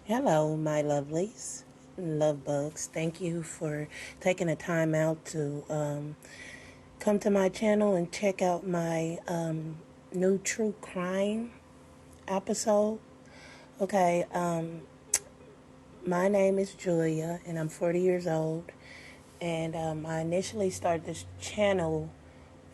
Hello, my lovelies, love bugs. Thank you for taking the time out to come to my channel and check out my new true crime episode. Okay, my name is Julia, and I'm 40 years old. And I initially started this channel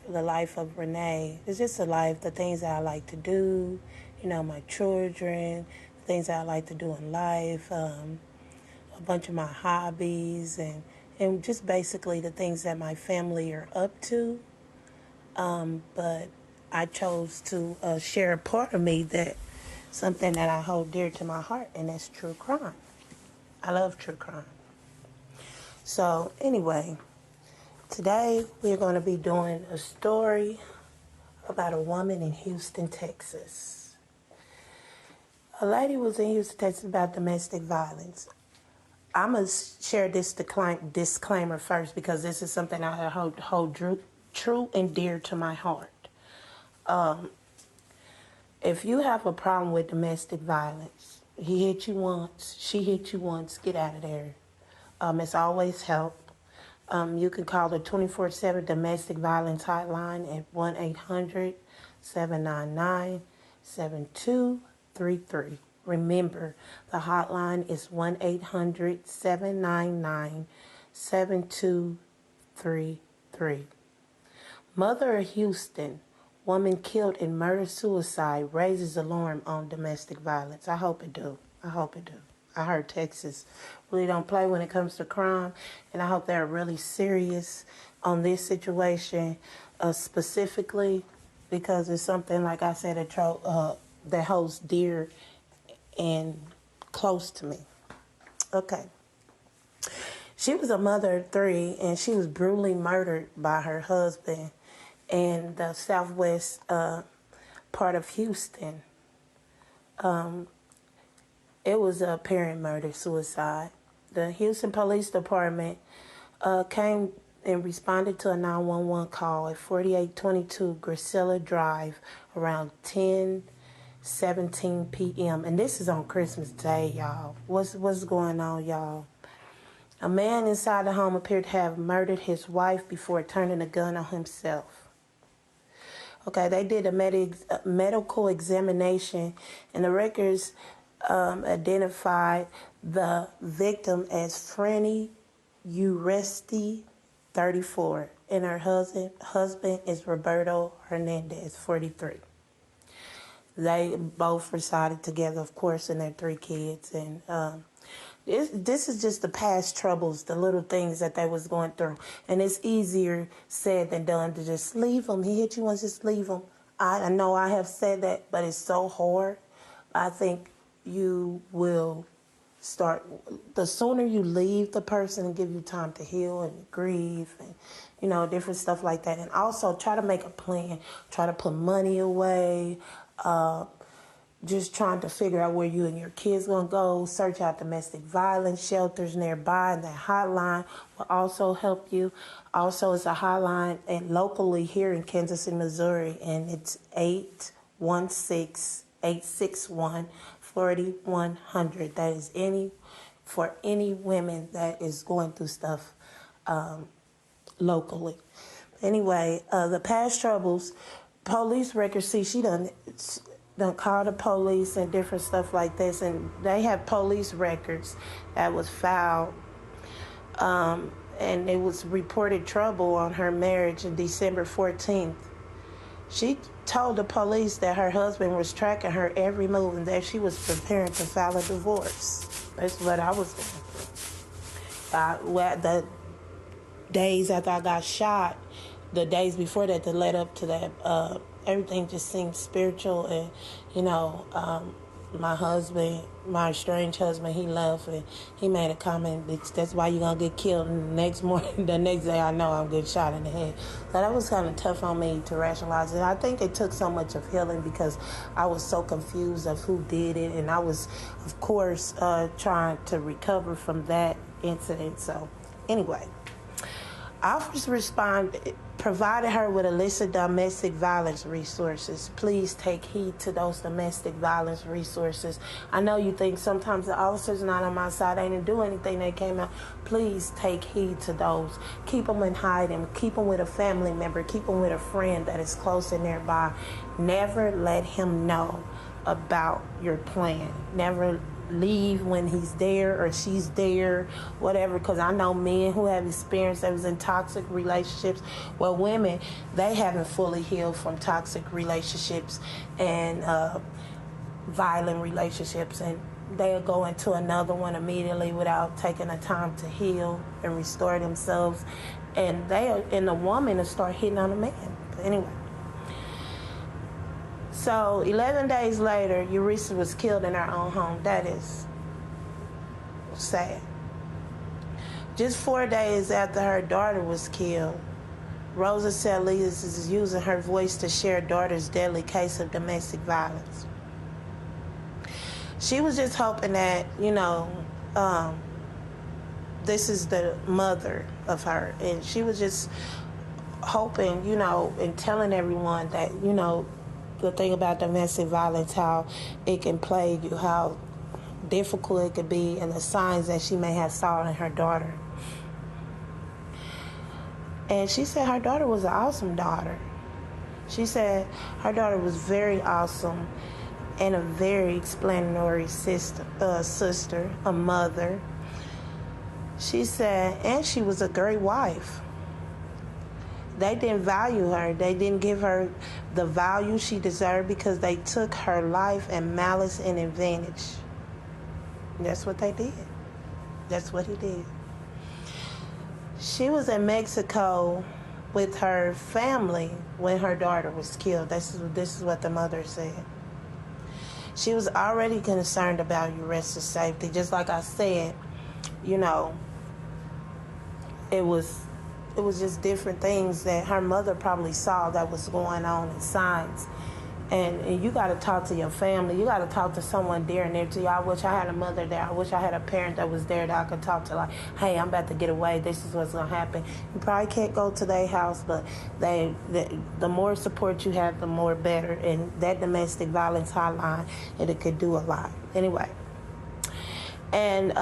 for the life of Renee. It's just a life, the things that I like to do, my children, the things that I like to do in life. A bunch of my hobbies and just basically the things that my family are up to. But I chose to share a part of me that something that I hold dear to my heart, and that's true crime. I love true crime. So anyway, today we're going to be doing a story about a woman in Houston, Texas. A lady was in Houston, Texas about domestic violence. I'm going to share this disclaimer first because this is something I hold true and dear to my heart. If you have a problem with domestic violence, he hit you once, she hit you once, get out of there. It's always help. You can call the 24/7 domestic violence hotline at 1-800-799-7233. Remember, the hotline is 1-800-799-7233. Mother of Houston, woman killed in murder-suicide raises alarm on domestic violence. I hope it do. I hope it do. I heard Texas really don't play when it comes to crime, and I hope they're really serious on this situation specifically because it's something, like I said, that holds dear and close to me. Okay. She was a mother of three, and she was brutally murdered by her husband in the southwest part of Houston. It was a apparent murder-suicide. The Houston Police Department came and responded to a 911 call at 4822 Gracilla Drive around 10:17 p.m. And this is on Christmas Day, y'all. What's going on, y'all? A man inside the home appeared to have murdered his wife before turning a gun on himself. Okay, they did a medical examination, and the records identified the victim as Franny Uresti, 34, and her husband is Roberto Hernandez, 43. They both resided together, of course, and their three kids. And this is just the past troubles, the little things that they was going through. And it's easier said than done to just leave them. He hit you once, just leave them. I know I have said that, but it's so hard. I think you will start, the sooner you leave the person and give you time to heal and grieve and, different stuff like that. And also try to make a plan, try to put money away, just trying to figure out where you and your kids going to go, search out domestic violence shelters nearby, and that hotline will also help you. Also, it's a hotline and locally here in Kansas City, Missouri, and it's 816-861-4100. That is for any women that is going through stuff locally. Anyway, the past troubles, police records, see, she done call the police and different stuff like this, and they have police records that was filed, and it was reported trouble on her marriage on December 14th. She told the police that her husband was tracking her every move and that she was preparing to file a divorce. That's what I was doing. The days after I got shot, the days before that, to lead up to that, everything just seemed spiritual. And, my husband, my estranged husband, he left and he made a comment, bitch, that's why you're going to get killed. And the next morning, the next day, I know I'm getting shot in the head. So that was kind of tough on me to rationalize it. I think it took so much of healing because I was so confused of who did it. And I was, of course, trying to recover from that incident. So anyway, Officers responded, provided her with a list of domestic violence resources. Please take heed to those domestic violence resources. I know you think sometimes the officers not on my side, they didn't do anything, they came out. Please take heed to those. Keep them in hiding. Keep them with a family member. Keep them with a friend that is close and nearby. Never let him know about your plan. Never leave when he's there or she's there, whatever, because I know men who have experience that was in toxic relationships. Well, women, they haven't fully healed from toxic relationships and violent relationships, and they'll go into another one immediately without taking the time to heal and restore themselves, and the woman will start hitting on the man. But anyway, so 11 days later, Urisa was killed in her own home. That is sad. Just 4 days after her daughter was killed, Rosa Salinas is using her voice to share daughter's deadly case of domestic violence. She was just hoping that, this is the mother of her. And she was just hoping, and telling everyone that, the thing about domestic violence, how it can plague you, how difficult it could be, and the signs that she may have saw in her daughter. And she said her daughter was an awesome daughter. She said her daughter was very awesome and a very explanatory sister, a mother. She said, and she was a great wife. They didn't value her. They didn't give her the value she deserved because they took her life and malice and advantage. That's what they did. That's what he did. She was in Mexico with her family when her daughter was killed. This is what the mother said. She was already concerned about Urisa's safety. Just like I said, it was just different things that her mother probably saw that was going on and signs. And you got to talk to your family. You got to talk to someone dear and near to you. I wish I had a mother there. I wish I had a parent that was there that I could talk to, like, hey, I'm about to get away. This is what's going to happen. You probably can't go to their house, but the more support you have, the more better. And that domestic violence hotline, it could do a lot. Anyway. And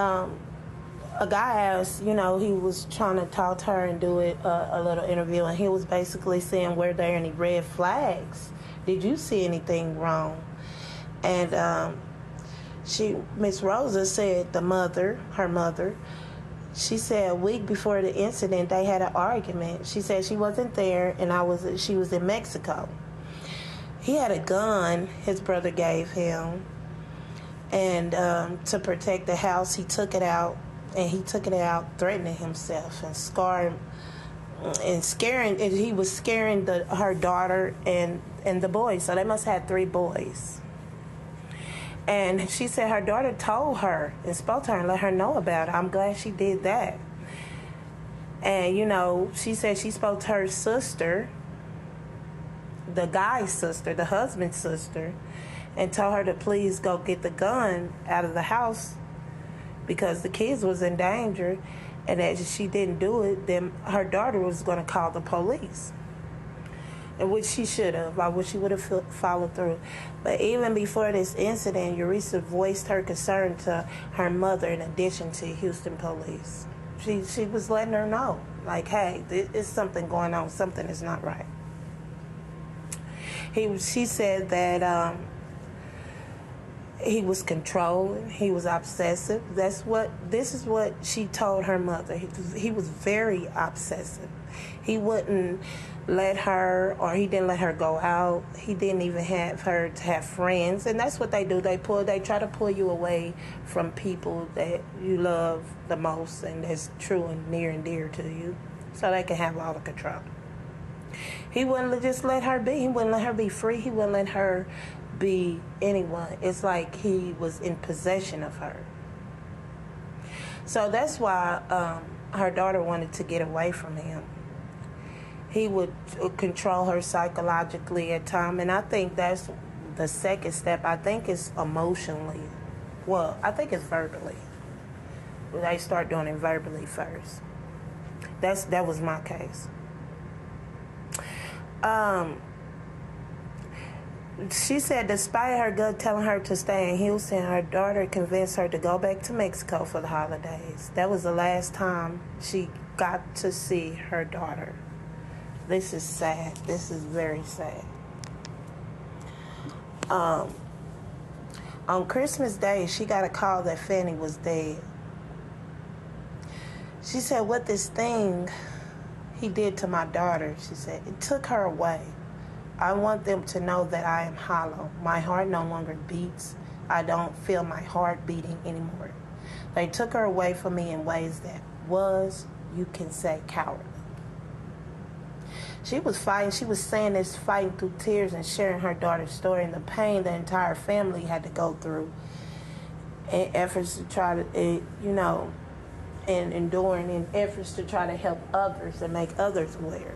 a guy asked, he was trying to talk to her and do a little interview, and he was basically saying, were there any red flags? Did you see anything wrong? And Miss Rosa said her mother, she said a week before the incident, they had an argument. She said she wasn't there, and she was in Mexico. He had a gun his brother gave him, and to protect the house, he took it out, threatening himself and scaring, and he was scaring her daughter and the boys. So they must have 3 boys. And she said her daughter told her and spoke to her and let her know about it. I'm glad she did that. And, she said she spoke to her sister, the guy's sister, the husband's sister, and told her to please go get the gun out of the house because the kids was in danger, and that if she didn't do it, then her daughter was going to call the police. And which she should have. I wish she would have followed through. But even before this incident, Urisa voiced her concern to her mother in addition to Houston police. She was letting her know, like, hey, there's something going on. Something is not right. She said that he was controlling. He was obsessive. This is what she told her mother. He was very obsessive. He wouldn't let her, or he didn't let her go out. He didn't even have her to have friends. And that's what they do. They try to pull you away from people that you love the most and that's true and near and dear to you, so they can have all the control. He wouldn't just let her be. He wouldn't let her be free. He wouldn't let her be anyone. It's like he was in possession of her. So that's why her daughter wanted to get away from him. He would control her psychologically at times, and I think that's the second step. I think it's emotionally. Well, I think it's verbally. They start doing it verbally first. That was my case. She said despite her gut telling her to stay in Houston, her daughter convinced her to go back to Mexico for the holidays. That was the last time she got to see her daughter. This is sad. This is very sad. On Christmas Day, she got a call that Fanny was dead. She said, what this thing he did to my daughter, she said, it took her away. I want them to know that I am hollow. My heart no longer beats. I don't feel my heart beating anymore. They took her away from me in ways that was, you can say, cowardly. She was fighting. She was saying this, fighting through tears and sharing her daughter's story and the pain the entire family had to go through in efforts to try to, and enduring in efforts to try to help others and make others aware.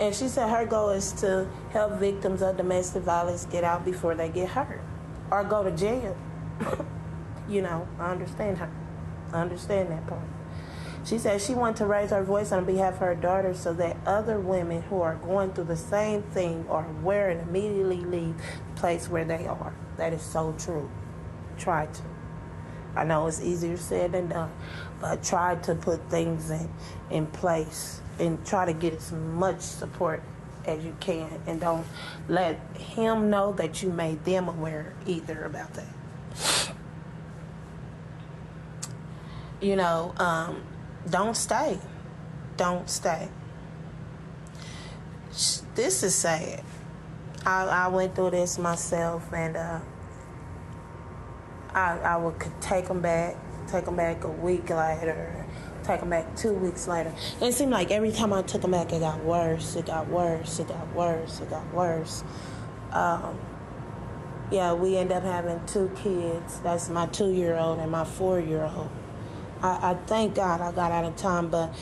And she said her goal is to help victims of domestic violence get out before they get hurt or go to jail. I understand her. I understand that part. She said she wanted to raise her voice on behalf of her daughter so that other women who are going through the same thing are aware and immediately leave the place where they are. That is so true. Try to. I know it's easier said than done, but try to put things in place and try to get as much support as you can, and don't let him know that you made them aware either about that. Don't stay. Don't stay. This is sad. I went through this myself, and I would take them back a week later, take them back 2 weeks later. And it seemed like every time I took them back, it got worse. It got worse. It got worse. It got worse. We ended up having 2 kids. That's my 2-year-old and my 4-year-old. I thank God I got out of time, but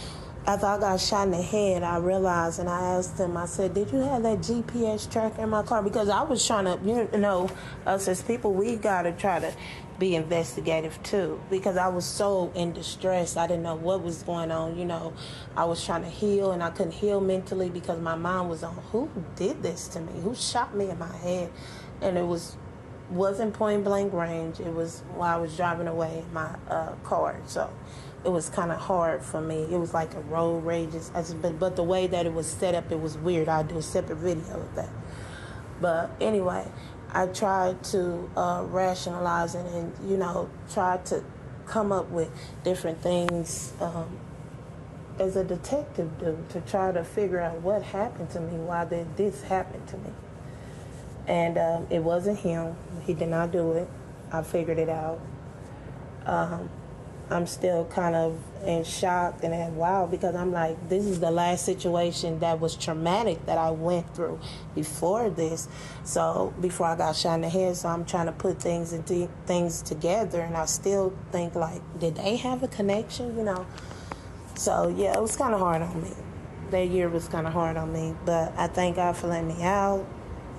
after I got shot in the head, I realized, and I asked him, I said, did you have that GPS tracker in my car? Because I was trying to, us as people, we got to try to be investigative too, because I was so in distress. I didn't know what was going on. I was trying to heal, and I couldn't heal mentally because my mind was on, who did this to me? Who shot me in my head? And it wasn't point blank range. It was while I was driving away in my car. So it was kind of hard for me. It was like a road rage. But the way that it was set up, it was weird. I'll do a separate video of that. But anyway, I tried to rationalize it and, try to come up with different things as a detective do to try to figure out what happened to me, why did this happen to me. And it wasn't him. He did not do it. I figured it out. I'm still kind of in shock and wow, because I'm like, this is the last situation that was traumatic that I went through before this. So before I got shot in the head, so I'm trying to put things together, and I still think like, did they have a connection? So yeah, it was kind of hard on me. That year was kind of hard on me, but I thank God for letting me out.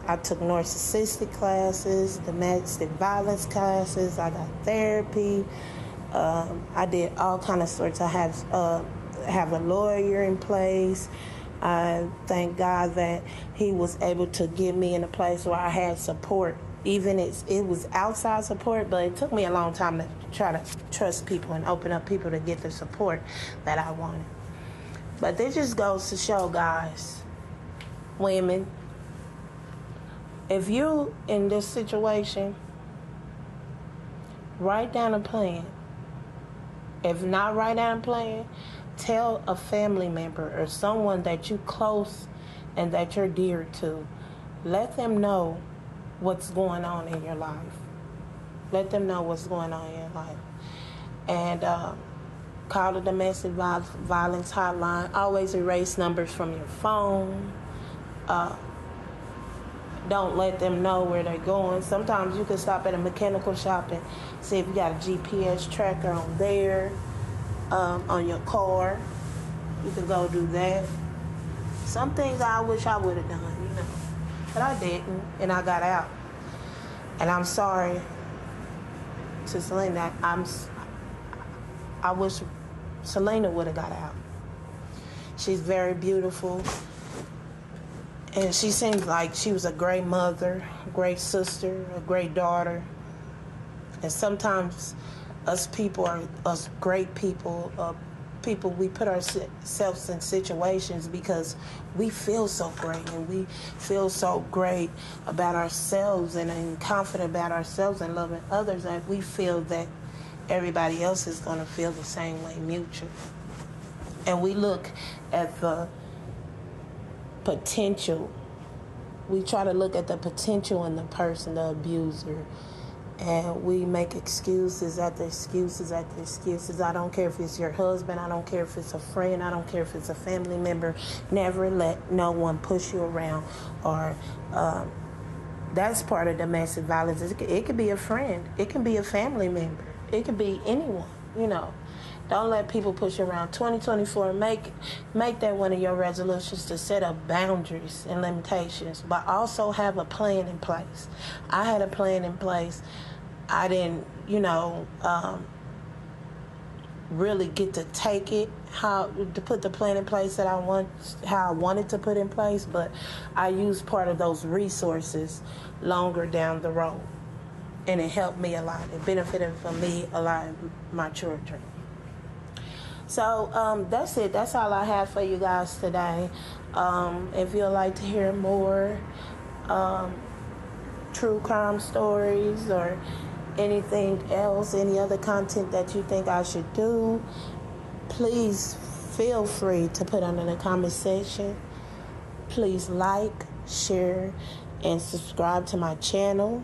I took narcissistic classes, domestic violence classes. I got therapy. I did all kind of sorts. I have a lawyer in place. I thank God that he was able to get me in a place where I had support. Even it was outside support, but it took me a long time to try to trust people and open up people to get the support that I wanted. But this just goes to show, guys, women, if you in this situation, write down a plan. If not write down a plan, tell a family member or someone that you close and that you're dear to. Let them know what's going on in your life. Let them know what's going on in your life. And call the domestic violence hotline. Always erase numbers from your phone. Don't let them know where they're going. Sometimes you can stop at a mechanical shop and see if you got a GPS tracker on there, on your car. You can go do that. Some things I wish I would have done, but I didn't, and I got out. And I'm sorry to Selena. I wish Selena would have got out. She's very beautiful. And she seemed like she was a great mother, a great sister, a great daughter. And sometimes us great people, we put ourselves in situations because we feel so great and we feel so great about ourselves and confident about ourselves and loving others, and we feel that everybody else is going to feel the same way mutually. And we look at the potential. We try to look at the potential in the person, the abuser, and we make excuses after excuses after excuses. I don't care if it's your husband. I don't care if it's a friend. I don't care if it's a family member. Never let no one push you around. Or that's part of domestic violence. It could be a friend. It can be a family member. It could be anyone, you know. Don't let people push you around. 2024, make that one of your resolutions to set up boundaries and limitations, but also have a plan in place. I had a plan in place. I didn't, really get to take it, how to put the plan in place that how I wanted to put in place, but I used part of those resources longer down the road. And it helped me a lot. It benefited for me a lot, my children. So that's it. That's all I have for you guys today. If you'd like to hear more true crime stories or anything else, any other content that you think I should do, please feel free to put under the comment section. Please like, share, and subscribe to my channel.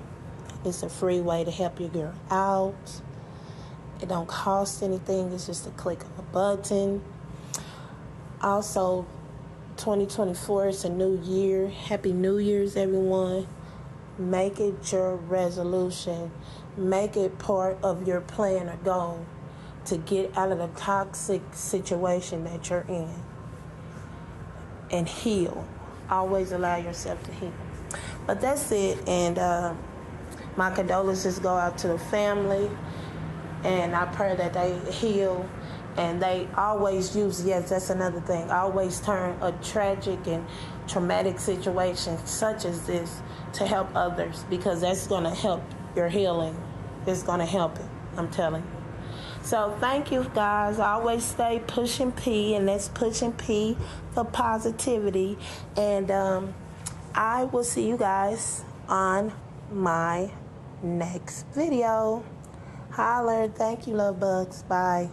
It's a free way to help your girl out. It don't cost anything. It's just a click of a button. Also, 2024 is a new year. Happy New Year's, everyone. Make it your resolution. Make it part of your plan or goal to get out of the toxic situation that you're in and heal. Always allow yourself to heal. But that's it. And my condolences go out to the family. And I pray that they heal. And they always use, yes, that's another thing, always turn a tragic and traumatic situation such as this to help others, because that's going to help your healing. It's going to help it, I'm telling you. So thank you, guys. Always stay pushing P, and that's pushing P for positivity. And I will see you guys on my next video. Holler. Thank you, love bugs. Bye.